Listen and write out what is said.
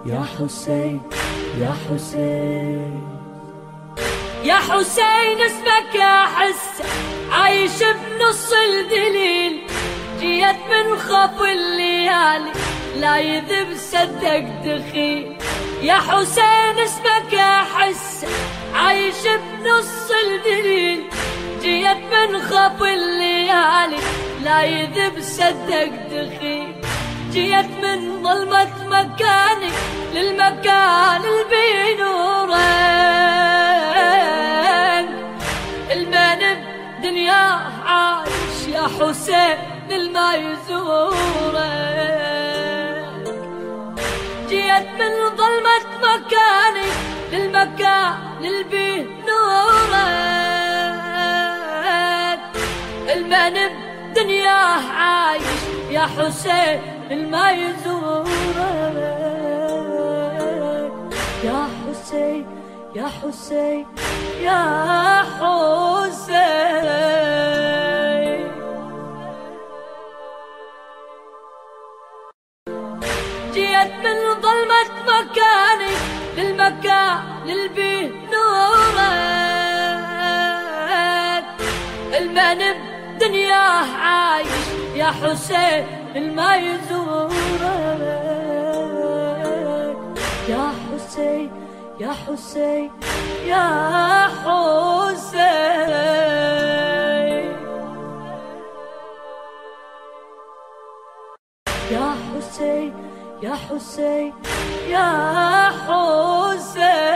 يا حسين يا حسين يا حسين اسمك احس عايش بنص الدليل، جيت من خف الليالي لا يذب صدق دخيل. يا حسين اسمك احس عايش بنص الدليل، جيت من خف الليالي لا يذب صدق دخيل. جيت من ظلمة مكانك للمكان اللي بنورك، المن بدنياه عايش يا حسين الما يزورك. جيت من ظلمة مكانك للمكان اللي بنورك، المن بدنياه عايش يا حسين الما يزورك. يا حسين يا حسين يا حسين. جيت من ظلمة مكانك للمكان اللي بنورك، المن بدنياه عايش يا حسين الما يزورك. يا حسين يا حسين يا حسين. يا حسين يا حسين يا حسين.